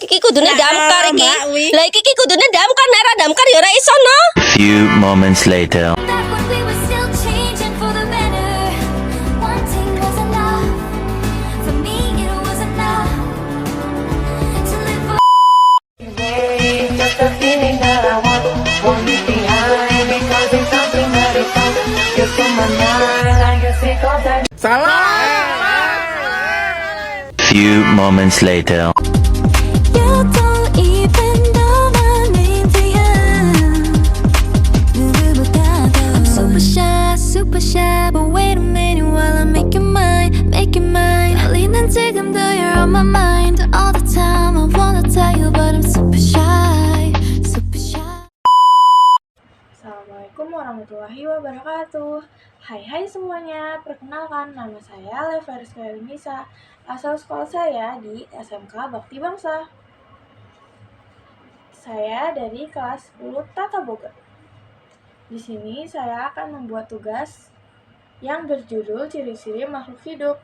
Iki kudune damkar iki. Mbak, wi. Lah iki kudune damkar, nek ora damkar ya ora iso no. Few moments later. Back when we were still changing for the better. Wanting was enough. For me, it was enough to live for. Just a feeling that I want it behind because it's something that is so just in my mind. I guess it goes that. Salah. Few moments later. You don't even know my name, do you? 누구보다도 I'm super shy, but wait a minute while I make you mine. 떨리는 지금도 you're on my mind all the time. I wanna tell you, but I'm super shy. Assalamualaikum warahmatullahi wabarakatuh. Hai semuanya, perkenalkan nama saya Leva Rizka Nisa. Asal sekolah saya di SMK Bakti Bangsa. Saya dari kelas 10 Tata Boga. Di sini saya akan membuat tugas yang berjudul ciri-ciri makhluk hidup.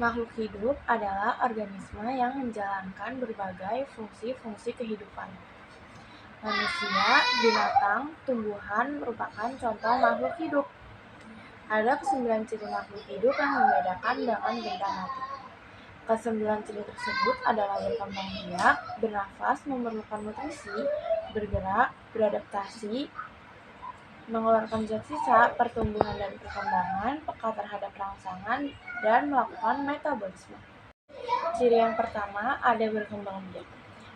Makhluk hidup adalah organisme yang menjalankan berbagai fungsi-fungsi kehidupan. Manusia, binatang, tumbuhan merupakan contoh makhluk hidup. Ada ke-9 ciri makhluk hidup yang membedakan dengan benda mati. Ke-9 ciri tersebut adalah berkembang biak, bernafas, memerlukan nutrisi, bergerak, beradaptasi, mengeluarkan zat sisa, pertumbuhan dan perkembangan, peka terhadap rangsangan, dan melakukan metabolisme. Ciri yang pertama ada berkembang biak.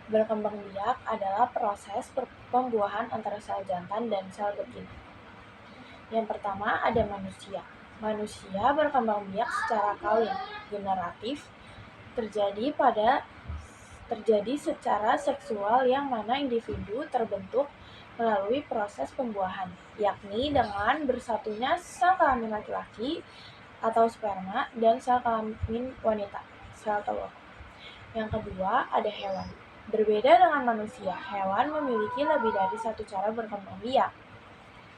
Berkembang biak adalah proses pembuahan antara sel jantan dan sel betina. Yang pertama ada manusia. Manusia berkembang biak secara kawin generatif terjadi secara seksual yang mana individu terbentuk melalui proses pembuahan, yakni dengan bersatunya sel kelamin laki-laki atau sperma dan sel kelamin wanita, sel telur. Yang kedua ada hewan. Berbeda dengan manusia, hewan memiliki lebih dari satu cara berkembang biak,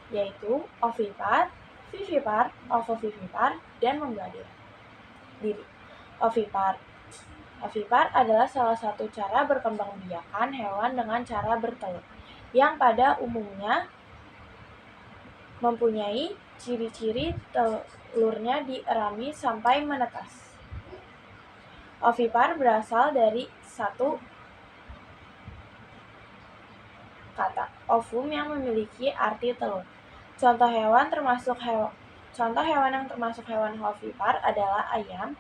yaitu ovipar, vivipar, ovovivipar, dan membelah diri. Ovipar adalah salah satu cara berkembang biakan hewan dengan cara bertelur, yang pada umumnya mempunyai ciri-ciri telurnya dierami sampai menetas. Ovipar berasal dari satu kata ovum yang memiliki arti telur. Contoh hewan yang termasuk hewan ovipar adalah ayam,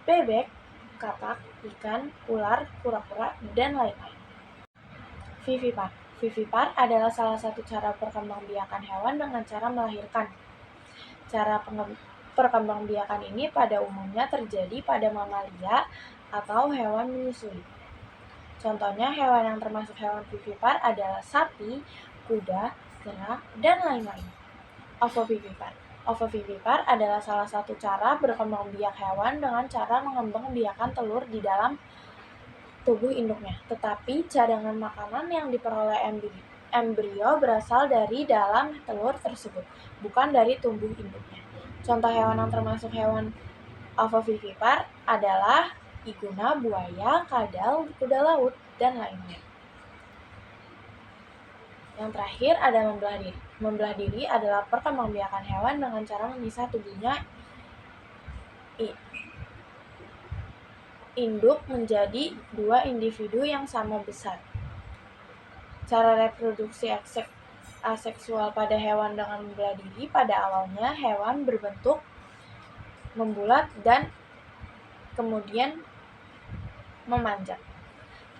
bebek, katak, ikan, ular, kura-kura, dan lain-lain. Vivipar adalah salah satu cara perkembangbiakan hewan dengan cara melahirkan. Cara perkembangbiakan ini pada umumnya terjadi pada mamalia atau hewan menyusui. Contohnya hewan yang termasuk hewan vivipar adalah sapi, kuda, kera, dan lain-lain. Ovovivipar adalah salah satu cara berkembang biak hewan dengan cara mengembangbiakan telur di dalam tubuh induknya. Tetapi cadangan makanan yang diperoleh embrio berasal dari dalam telur tersebut, bukan dari tubuh induknya. Contoh hewan yang termasuk hewan ovovivipar adalah iguna, buaya, kadal, kuda laut, dan lainnya. Yang terakhir ada membelah diri. Membelah diri adalah perkembangbiakan hewan dengan cara memisah tubuhnya induk menjadi dua individu yang sama besar. Cara reproduksi aseksual pada hewan dengan membelah diri pada awalnya hewan berbentuk membulat dan kemudian memanjang.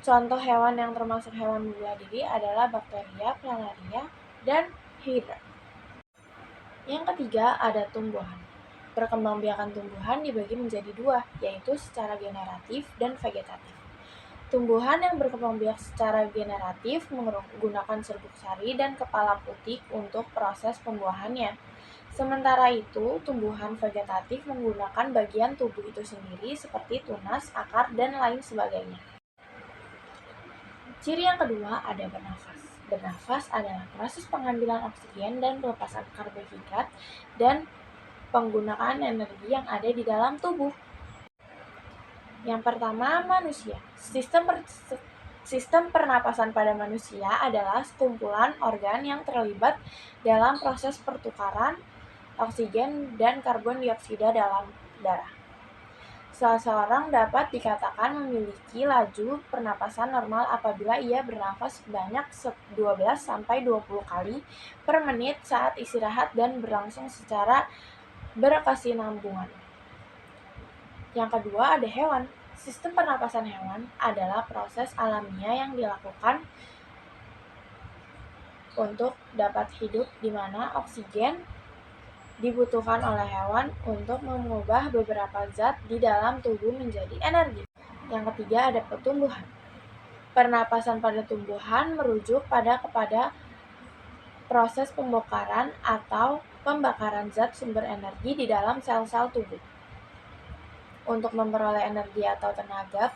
Contoh hewan yang termasuk hewan membelah diri adalah bakteria, planaria, dan hidra. Yang ketiga ada tumbuhan. Perkembangbiakan tumbuhan dibagi menjadi dua, yaitu secara generatif dan vegetatif. Tumbuhan yang berkembang biak secara generatif menggunakan serbuk sari dan kepala putih untuk proses pembuahannya. Sementara itu, tumbuhan vegetatif menggunakan bagian tubuh itu sendiri seperti tunas, akar, dan lain sebagainya. Ciri yang kedua ada bernafas. Bernafas adalah proses pengambilan oksigen dan pelepasan karbohidrat dan penggunaan energi yang ada di dalam tubuh. Yang pertama, manusia. Sistem pernapasan pada manusia adalah sekumpulan organ yang terlibat dalam proses pertukaran oksigen dan karbon dioksida dalam darah. Seseorang dapat dikatakan memiliki laju pernapasan normal apabila ia bernafas sebanyak 12-20 kali per menit saat istirahat dan berlangsung secara berkesinambungan. Yang kedua ada hewan. Sistem pernapasan hewan adalah proses alamiah yang dilakukan untuk dapat hidup di mana oksigen dibutuhkan oleh hewan untuk mengubah beberapa zat di dalam tubuh menjadi energi. Yang ketiga ada pertumbuhan. Pernapasan pada tumbuhan merujuk kepada proses pembakaran atau pembakaran zat sumber energi di dalam sel-sel tubuh. Untuk memperoleh energi atau tenaga,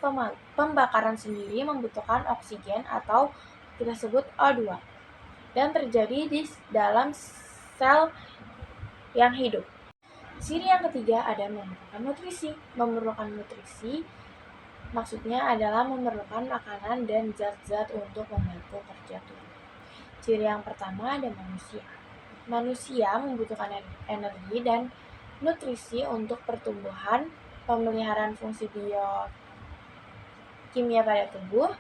pembakaran sendiri membutuhkan oksigen atau kita sebut O2 dan terjadi di dalam sel yang hidup. Ciri yang ketiga ada memerlukan nutrisi. Memerlukan nutrisi maksudnya adalah memerlukan makanan dan zat-zat untuk membantu kerja tubuh. Ciri yang pertama ada manusia. Manusia membutuhkan energi dan nutrisi untuk pertumbuhan, pemeliharaan fungsi biokimia pada tubuh,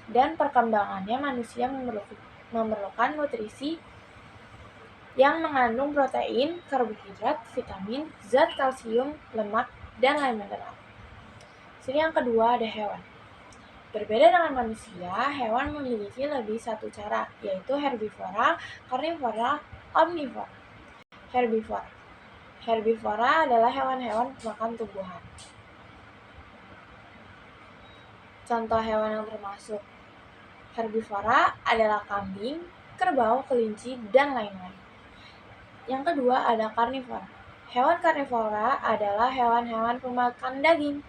dan perkembangannya. Manusia memerlukan nutrisi yang mengandung protein, karbohidrat, vitamin, zat kalsium, lemak, dan lain mineral. Ciri yang kedua ada hewan. Berbeda dengan manusia, hewan memiliki lebih satu cara, yaitu herbivora, karnivora, omnivora. Herbivora. Herbivora adalah hewan-hewan pemakan tumbuhan. Contoh hewan yang termasuk herbivora adalah kambing, kerbau, kelinci, dan lain-lain. Yang kedua ada karnivora. Hewan karnivora adalah hewan-hewan pemakan daging.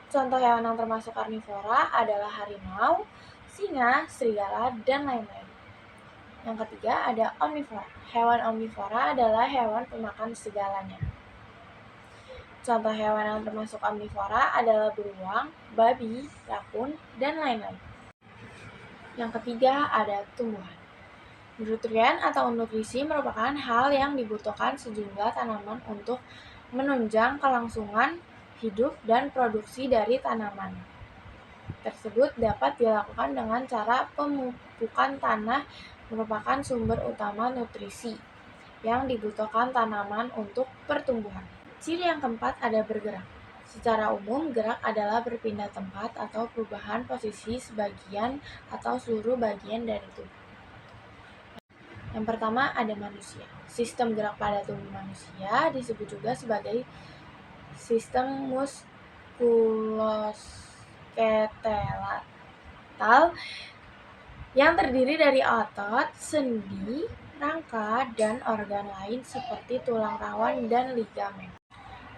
Contoh hewan yang termasuk karnivora adalah harimau, singa, serigala, dan lain-lain. Yang ketiga ada omnivora. Hewan omnivora adalah hewan pemakan segalanya. Contoh hewan yang termasuk omnivora adalah beruang, babi, rakun, dan lain-lain. Yang ketiga ada tumbuhan. Nutrien atau nutrisi merupakan hal yang dibutuhkan sejumlah tanaman untuk menunjang kelangsungan hidup dan produksi dari tanaman. Tersebut dapat dilakukan dengan cara pemupukan tanah merupakan sumber utama nutrisi yang dibutuhkan tanaman untuk pertumbuhan. Ciri yang keempat ada bergerak. Secara umum, gerak adalah berpindah tempat atau perubahan posisi sebagian atau seluruh bagian dari tubuh. Yang pertama ada manusia. Sistem gerak pada tubuh manusia disebut juga sebagai sistem muskuloskeletal yang terdiri dari otot, sendi, rangka, dan organ lain seperti tulang rawan dan ligamen.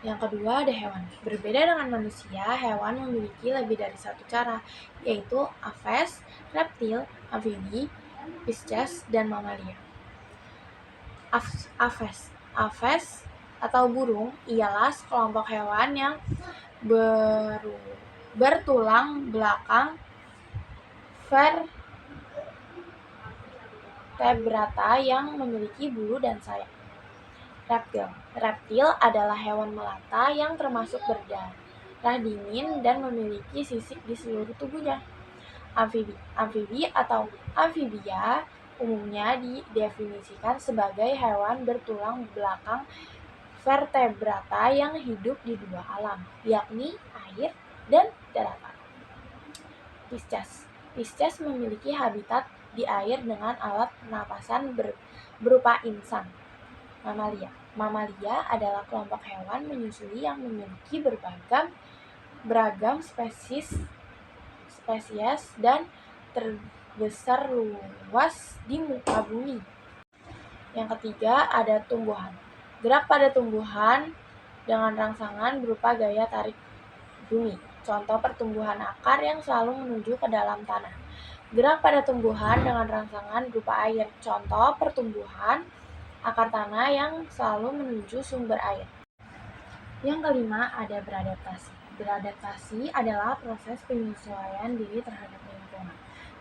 Yang kedua ada hewan. Berbeda dengan manusia, hewan memiliki lebih dari satu cara, yaitu aves, reptil, amfibi, pisces, dan mamalia. Aves atau burung ialah sekelompok hewan yang bertulang belakang vertebrata yang memiliki bulu dan sayap. Reptil adalah hewan melata yang termasuk berdarah dingin dan memiliki sisik di seluruh tubuhnya. Amfibi atau amfibia umumnya didefinisikan sebagai hewan bertulang belakang vertebrata yang hidup di dua alam, yakni air dan daratan. Pisces memiliki habitat di air dengan alat pernapasan berupa insan. Mamalia adalah kelompok hewan menyusui yang memiliki beragam spesies dan terbesar luas di muka bumi. Yang ketiga ada tumbuhan. Gerak pada tumbuhan dengan rangsangan berupa gaya tarik bumi. Contoh pertumbuhan akar yang selalu menuju ke dalam tanah. Gerak pada tumbuhan dengan rangsangan berupa air. Contoh pertumbuhan akar tanah yang selalu menuju sumber air. Yang kelima ada beradaptasi. Beradaptasi adalah proses penyesuaian diri terhadap lingkungan.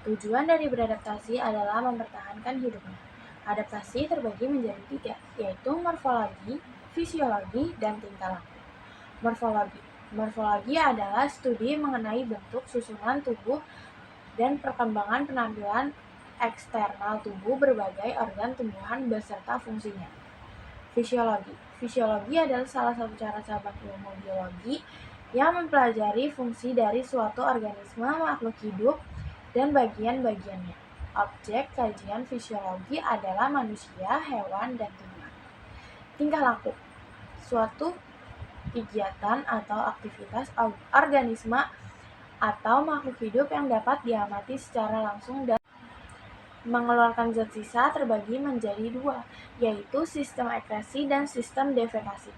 Tujuan dari beradaptasi adalah mempertahankan hidupnya. Adaptasi terbagi menjadi 3, yaitu morfologi, fisiologi, dan tingkah laku. Morfologi. Morfologi adalah studi mengenai bentuk susunan tubuh dan perkembangan penampilan eksternal tubuh berbagai organ tumbuhan beserta fungsinya. Fisiologi. Fisiologi adalah salah satu cara cabang ilmu biologi yang mempelajari fungsi dari suatu organisme makhluk hidup dan bagian-bagiannya. Objek kajian fisiologi adalah manusia, hewan, dan tumbuhan. Tingkah laku. Suatu kegiatan atau aktivitas organisme atau makhluk hidup yang dapat diamati secara langsung dan mengeluarkan zat sisa terbagi menjadi 2, yaitu sistem ekresi dan sistem defekasi.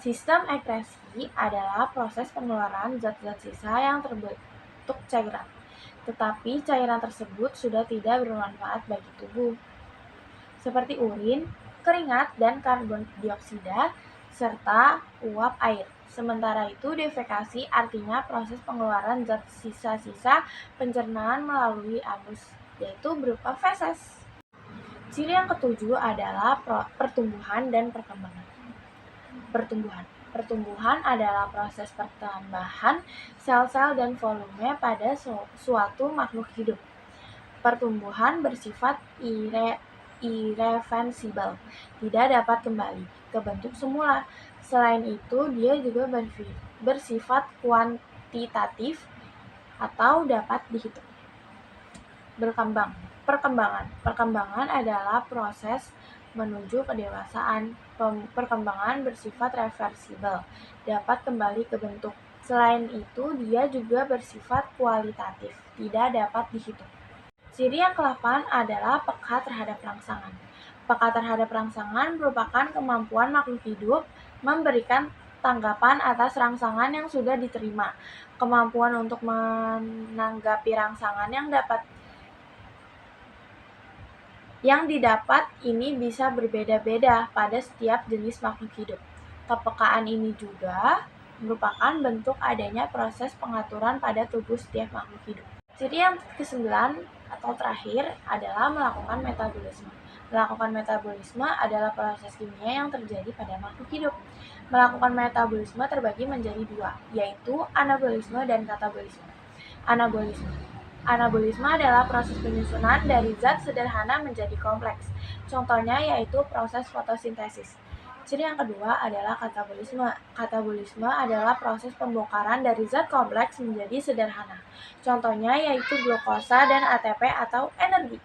Sistem ekresi adalah proses pengeluaran zat-zat sisa yang terbentuk cairan, tetapi cairan tersebut sudah tidak bermanfaat bagi tubuh, seperti urin, keringat, dan karbon dioksida, serta uap air. Sementara itu, defekasi artinya proses pengeluaran zat sisa-sisa pencernaan melalui anus, yaitu berupa feses. Ciri yang ketujuh adalah pertumbuhan dan perkembangan. Pertumbuhan adalah proses pertambahan sel-sel dan volume pada suatu makhluk hidup. Pertumbuhan bersifat irreversibel, tidak dapat kembali ke bentuk semula. Selain itu, dia juga bersifat kuantitatif atau dapat dihitung. Perkembangan adalah proses menuju kedewasaan. Perkembangan bersifat reversibel, dapat kembali ke bentuk. Selain itu, dia juga bersifat kualitatif, tidak dapat dihitung. Ciri yang ke-8 adalah peka terhadap rangsangan. Peka terhadap rangsangan merupakan kemampuan makhluk hidup memberikan tanggapan atas rangsangan yang sudah diterima. Kemampuan untuk menanggapi rangsangan yang didapat ini bisa berbeda-beda pada setiap jenis makhluk hidup. Kepekaan ini juga merupakan bentuk adanya proses pengaturan pada tubuh setiap makhluk hidup. Ciri yang ke-9 atau terakhir adalah melakukan metabolisme. Melakukan metabolisme adalah proses kimia yang terjadi pada makhluk hidup. Melakukan metabolisme terbagi menjadi 2, yaitu anabolisme dan katabolisme. Anabolisme adalah proses penyusunan dari zat sederhana menjadi kompleks. Contohnya yaitu proses fotosintesis. Ciri yang kedua adalah katabolisme. Katabolisme adalah proses pembongkaran dari zat kompleks menjadi sederhana. Contohnya yaitu glukosa dan ATP atau energi.